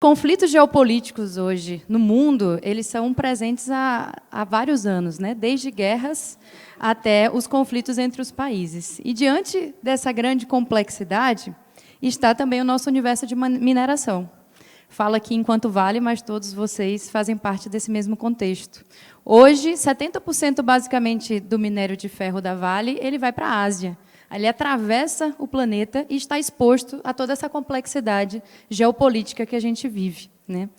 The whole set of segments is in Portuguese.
Conflitos geopolíticos hoje no mundo, eles são presentes há vários anos, né? Desde guerras até os conflitos entre os países. E diante dessa grande complexidade está também o nosso universo de mineração. Falo aqui enquanto Vale, mas todos vocês fazem parte desse mesmo contexto. Hoje, 70% basicamente do minério de ferro da Vale, ele vai para a Ásia. Ele atravessa o planeta e está exposto a toda essa complexidade geopolítica que a gente vive, né?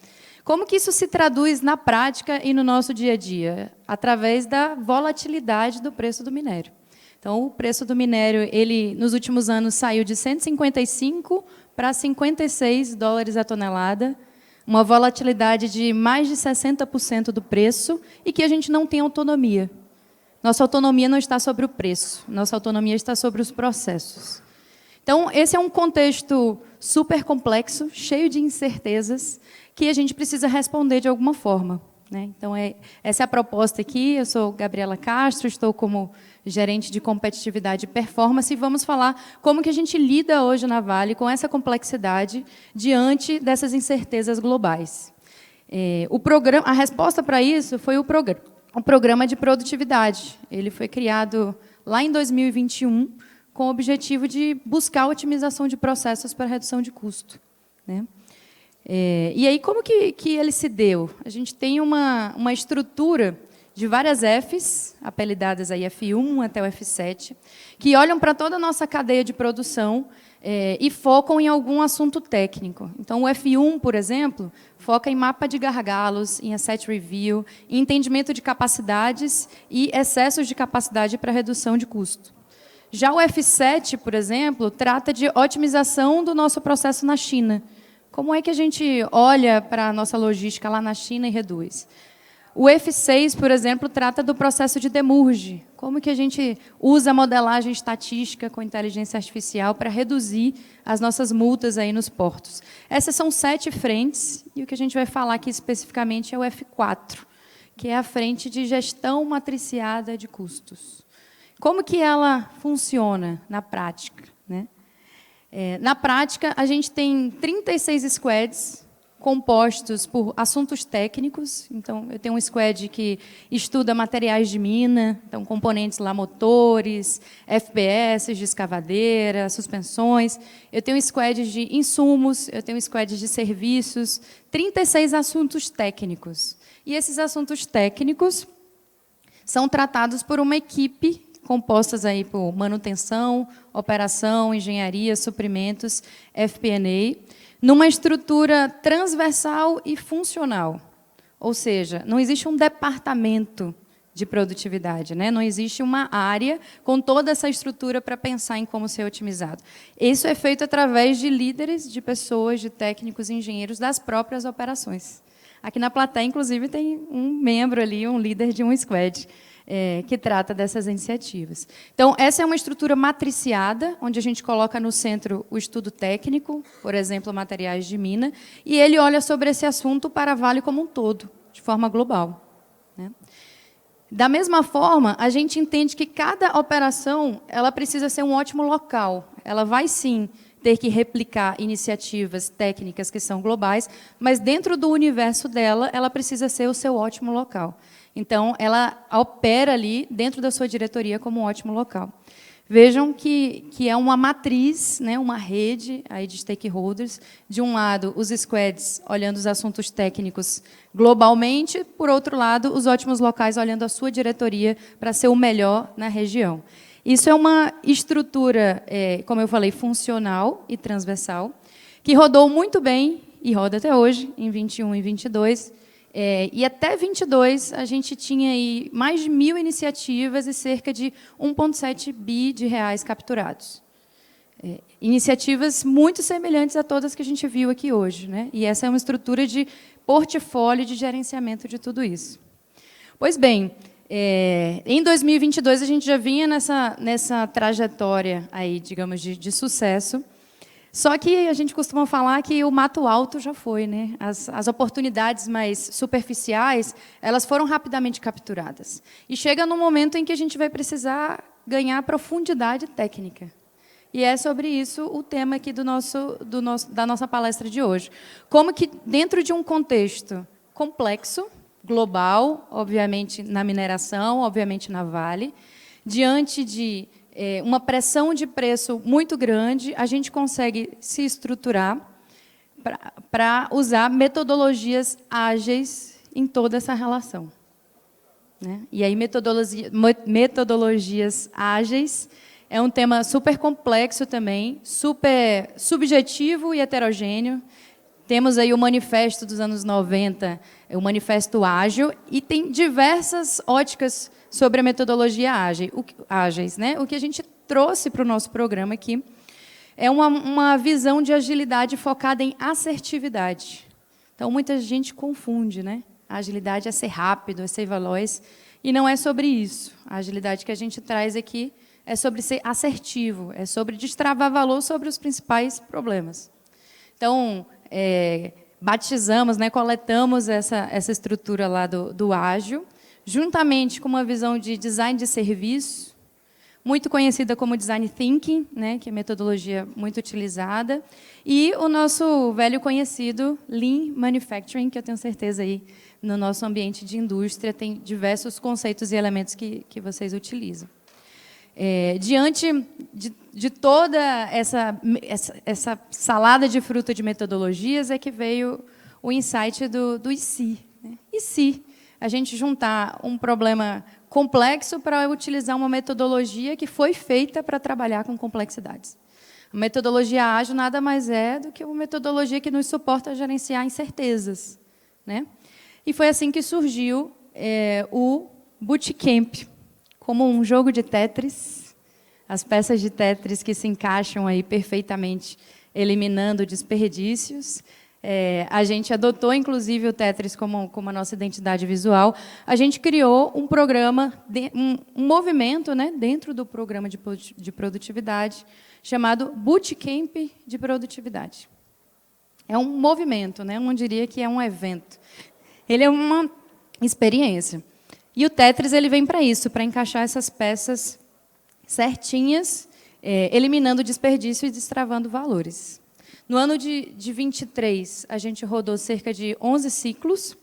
Como que isso se traduz na prática e no nosso dia a dia? Através da volatilidade do preço do minério. Então, o preço do minério, ele, nos últimos anos, saiu de 155 para 56 dólares a tonelada, uma volatilidade de mais de 60% do preço e que a gente não tem autonomia. Nossa autonomia não está sobre o preço, nossa autonomia está sobre os processos. Então, esse é um contexto super complexo, cheio de incertezas, que a gente precisa responder de alguma forma, né? Então, essa é a proposta aqui. Eu sou Gabriela Castro, estou como gerente de competitividade e performance, e vamos falar como que a gente lida hoje na Vale com essa complexidade diante dessas incertezas globais. A resposta para isso foi o programa de produtividade. Ele foi criado lá em 2021 com o objetivo de buscar a otimização de processos para redução de custo, né? E aí, como que ele se deu? A gente tem uma estrutura de várias Fs, apelidadas aí F1 até o F7, que olham para toda a nossa cadeia de produção e focam em algum assunto técnico. Então, o F1, por exemplo, foca em mapa de gargalos, em asset review, em entendimento de capacidades e excessos de capacidade para redução de custo. Já o F7, por exemplo, trata de otimização do nosso processo na China. Como é que a gente olha para a nossa logística lá na China e reduz? O F6, por exemplo, trata do processo de demurge. Como que a gente usa a modelagem estatística com inteligência artificial para reduzir as nossas multas aí nos portos. Essas são 7 frentes, e o que a gente vai falar aqui especificamente é o F4, que é a frente de gestão matriciada de custos. Como que ela funciona na prática, né? Na prática, a gente tem 36 squads compostos por assuntos técnicos. Então, eu tenho um squad que estuda materiais de mina, então, componentes lá, motores, FPS de escavadeira, suspensões. Eu tenho squads de insumos, eu tenho squads de serviços, 36 assuntos técnicos. E esses assuntos técnicos são tratados por uma equipe compostas aí por manutenção, operação, engenharia, suprimentos, FP&A, numa estrutura transversal e funcional. Ou seja, não existe um departamento de produtividade, né? Não existe uma área com toda essa estrutura para pensar em como ser otimizado. Isso é feito através de líderes, de pessoas, de técnicos e engenheiros das próprias operações. Aqui na plateia, inclusive, tem um membro ali, um líder de um squad, que trata dessas iniciativas. Então, essa é uma estrutura matriciada, onde a gente coloca no centro o estudo técnico, por exemplo, materiais de mina, e ele olha sobre esse assunto para a Vale como um todo, de forma global, né? Da mesma forma, a gente entende que cada operação ela precisa ser um ótimo local. Ela vai, sim, ter que replicar iniciativas técnicas que são globais, mas, dentro do universo dela, ela precisa ser o seu ótimo local. Então, ela opera ali, dentro da sua diretoria, como um ótimo local. Vejam que é uma matriz, né, uma rede aí de stakeholders. De um lado, os squads olhando os assuntos técnicos globalmente, por outro lado, os ótimos locais olhando a sua diretoria para ser o melhor na região. Isso é uma estrutura, como eu falei, funcional e transversal, que rodou muito bem, e roda até hoje, em 21 e 22, e até 22, a gente tinha aí mais de 1.000 iniciativas e cerca de 1,7 bi de reais capturados. Iniciativas muito semelhantes a todas que a gente viu aqui hoje, né? E essa é uma estrutura de portfólio de gerenciamento de tudo isso. Pois bem, em 2022, a gente já vinha nessa trajetória aí, digamos, de sucesso. Só que a gente costuma falar que o mato alto já foi, né? As oportunidades mais superficiais, elas foram rapidamente capturadas. E chega num momento em que a gente vai precisar ganhar profundidade técnica. E é sobre isso o tema aqui da nossa palestra de hoje. Como que, dentro de um contexto complexo, global, obviamente na mineração, obviamente na Vale, diante de uma pressão de preço muito grande, a gente consegue se estruturar para usar metodologias ágeis em toda essa relação. Né? E aí, metodologias ágeis é um tema super complexo também, super subjetivo e heterogêneo. Temos aí o manifesto dos anos 90, o manifesto ágil, e tem diversas óticas sobre a metodologia ágeis. Né? O que a gente trouxe para o nosso programa aqui é uma visão de agilidade focada em assertividade. Então, muita gente confunde, né? A agilidade é ser rápido, é ser veloz, e não é sobre isso. A agilidade que a gente traz aqui é sobre ser assertivo, é sobre destravar valor sobre os principais problemas. Então, batizamos, né, coletamos essa estrutura lá do ágil, juntamente com uma visão de design de serviço, muito conhecida como Design Thinking, né, que é metodologia muito utilizada, e o nosso velho conhecido Lean Manufacturing, que eu tenho certeza aí no nosso ambiente de indústria tem diversos conceitos e elementos que vocês utilizam. Diante de toda essa salada de fruta de metodologias é que veio o insight do e se. Né? E se a gente juntar um problema complexo para utilizar uma metodologia que foi feita para trabalhar com complexidades? A metodologia ágil nada mais é do que uma metodologia que nos suporta a gerenciar incertezas. Né? E foi assim que surgiu o Bootcamp, como um jogo de Tetris, as peças de Tetris que se encaixam aí perfeitamente, eliminando desperdícios. A gente adotou, inclusive, o Tetris como a nossa identidade visual. A gente criou um programa, um movimento, né, dentro do programa de produtividade, chamado Bootcamp de Produtividade. É um movimento, né, eu não diria que é um evento. Ele é uma experiência. E o Tetris ele vem para isso, para encaixar essas peças certinhas, eliminando desperdício e destravando valores. No ano de 23, a gente rodou cerca de 11 ciclos,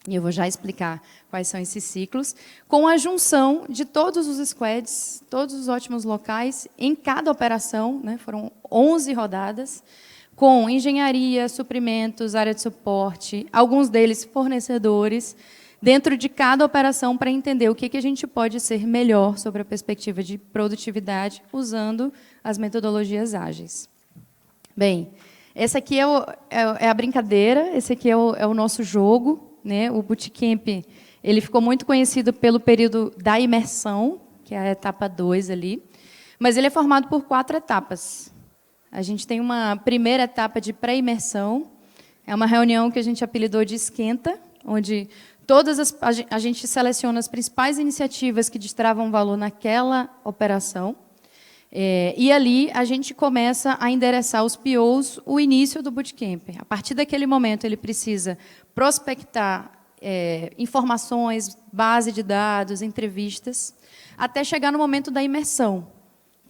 e eu vou já explicar quais são esses ciclos, com a junção de todos os squads, todos os ótimos locais, em cada operação, né, foram 11 rodadas, com engenharia, suprimentos, área de suporte, alguns deles fornecedores, dentro de cada operação para entender o que a gente pode ser melhor sobre a perspectiva de produtividade usando as metodologias ágeis. Bem, essa aqui é a brincadeira, esse aqui é o nosso jogo. Né? O Bootcamp ele ficou muito conhecido pelo período da imersão, que é a etapa 2 ali, mas ele é formado por 4 etapas. A gente tem uma primeira etapa de pré-imersão, é uma reunião que a gente apelidou de esquenta, onde a gente seleciona as principais iniciativas que destravam valor naquela operação, e ali a gente começa a endereçar os POs o início do Bootcamp. A partir daquele momento, ele precisa prospectar informações, base de dados, entrevistas, até chegar no momento da imersão,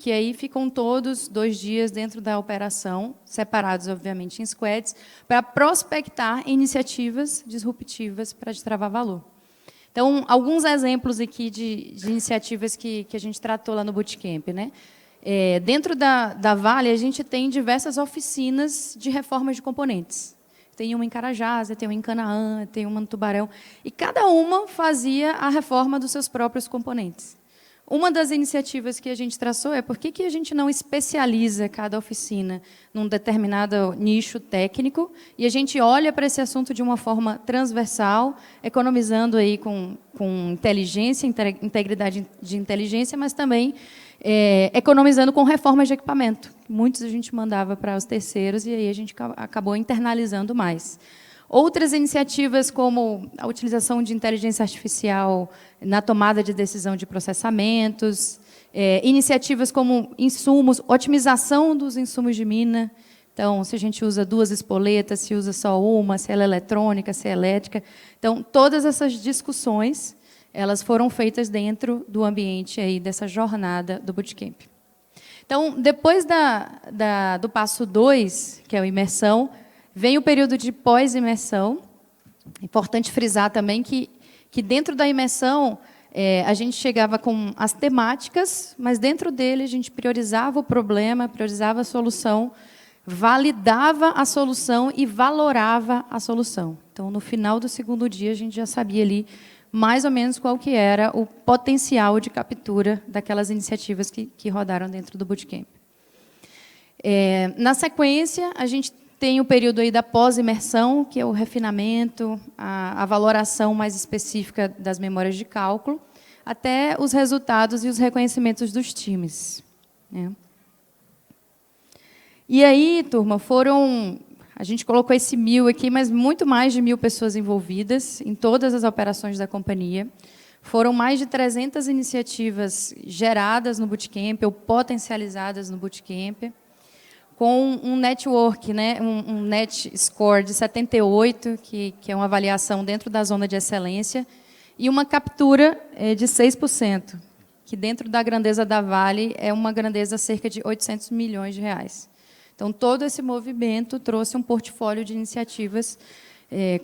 que aí ficam todos 2 dias dentro da operação, separados, obviamente, em squads, para prospectar iniciativas disruptivas para destravar valor. Então, alguns exemplos aqui de iniciativas que a gente tratou lá no Bootcamp. Né? Dentro da Vale, a gente tem diversas oficinas de reformas de componentes. Tem uma em Carajás, tem uma em Canaã, tem uma no Tubarão, e cada uma fazia a reforma dos seus próprios componentes. Uma das iniciativas que a gente traçou é por que a gente não especializa cada oficina num determinado nicho técnico e a gente olha para esse assunto de uma forma transversal, economizando aí com inteligência, integridade de inteligência, mas também economizando com reformas de equipamento. Muitos a gente mandava para os terceiros e aí a gente acabou internalizando mais. Outras iniciativas, como a utilização de inteligência artificial na tomada de decisão de processamentos, iniciativas como insumos, otimização dos insumos de mina. Então, se a gente usa 2 espoletas, se usa só uma, se ela é eletrônica, se é elétrica. Então, todas essas discussões elas foram feitas dentro do ambiente aí dessa jornada do Bootcamp. Então, depois do passo 2, que é a imersão, vem o período de pós-imersão. É importante frisar também que dentro da imersão, a gente chegava com as temáticas, mas dentro dele a gente priorizava o problema, priorizava a solução, validava a solução e valorava a solução. Então, no final do segundo dia, a gente já sabia ali mais ou menos qual que era o potencial de captura daquelas iniciativas que rodaram dentro do bootcamp. Na sequência, a gente tem o período aí da pós-imersão, que é o refinamento, a valoração mais específica das memórias de cálculo, até os resultados e os reconhecimentos dos times, né? E aí, turma, a gente colocou esse 1.000 aqui, mas muito mais de 1.000 pessoas envolvidas em todas as operações da companhia. Foram mais de 300 iniciativas geradas no bootcamp ou potencializadas no bootcamp, com um network, né, um net score de 78, que é uma avaliação dentro da zona de excelência, e uma captura de 6%, que dentro da grandeza da Vale é uma grandeza cerca de 800 milhões de reais. Então, todo esse movimento trouxe um portfólio de iniciativas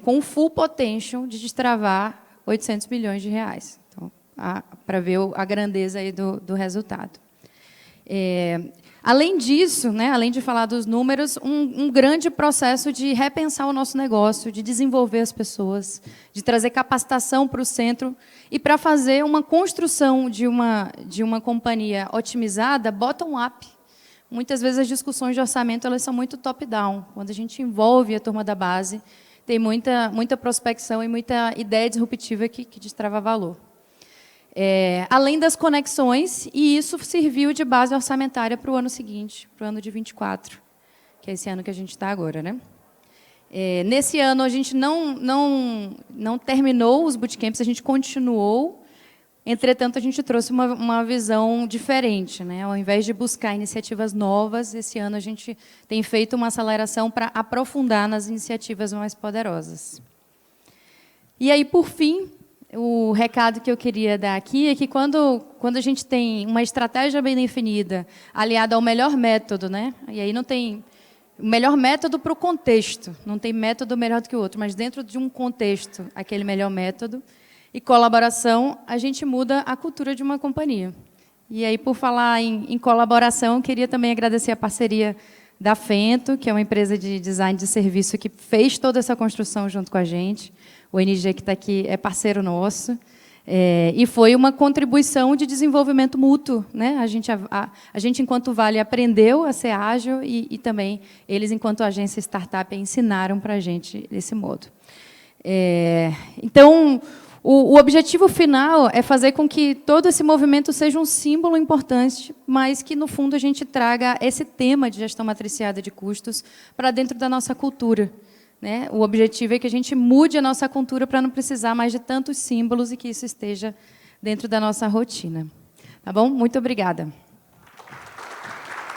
com full potential de destravar 800 milhões de reais. Então, para ver a grandeza aí do resultado. Além disso, né, além de falar dos números, um grande processo de repensar o nosso negócio, de desenvolver as pessoas, de trazer capacitação para o centro e para fazer uma construção de uma companhia otimizada bottom-up. Muitas vezes as discussões de orçamento elas são muito top-down. Quando a gente envolve a turma da base, tem muita prospecção e muita ideia disruptiva que destrava valor. Além das conexões, e isso serviu de base orçamentária para o ano seguinte, para o ano de 24, que é esse ano que a gente está agora, né? Nesse ano, a gente não terminou os bootcamps, a gente continuou. Entretanto, a gente trouxe uma visão diferente, né? Ao invés de buscar iniciativas novas, esse ano a gente tem feito uma aceleração para aprofundar nas iniciativas mais poderosas. E aí, por fim, o recado que eu queria dar aqui é que quando a gente tem uma estratégia bem definida, aliada ao melhor método, né? E aí não tem o melhor método para o contexto, não tem método melhor do que o outro, mas dentro de um contexto, aquele melhor método, e colaboração, a gente muda a cultura de uma companhia. E aí, por falar em colaboração, eu queria também agradecer a parceria da Fento, que é uma empresa de design de serviço que fez toda essa construção junto com a gente. O NG, que está aqui, é parceiro nosso. E foi uma contribuição de desenvolvimento mútuo, né? A gente, enquanto Vale, aprendeu a ser ágil e também eles, enquanto agência startup, ensinaram para a gente desse modo. Então, o objetivo final é fazer com que todo esse movimento seja um símbolo importante, mas que, no fundo, a gente traga esse tema de gestão matriciada de custos para dentro da nossa cultura, né? O objetivo é que a gente mude a nossa cultura para não precisar mais de tantos símbolos e que isso esteja dentro da nossa rotina. Tá bom? Muito obrigada.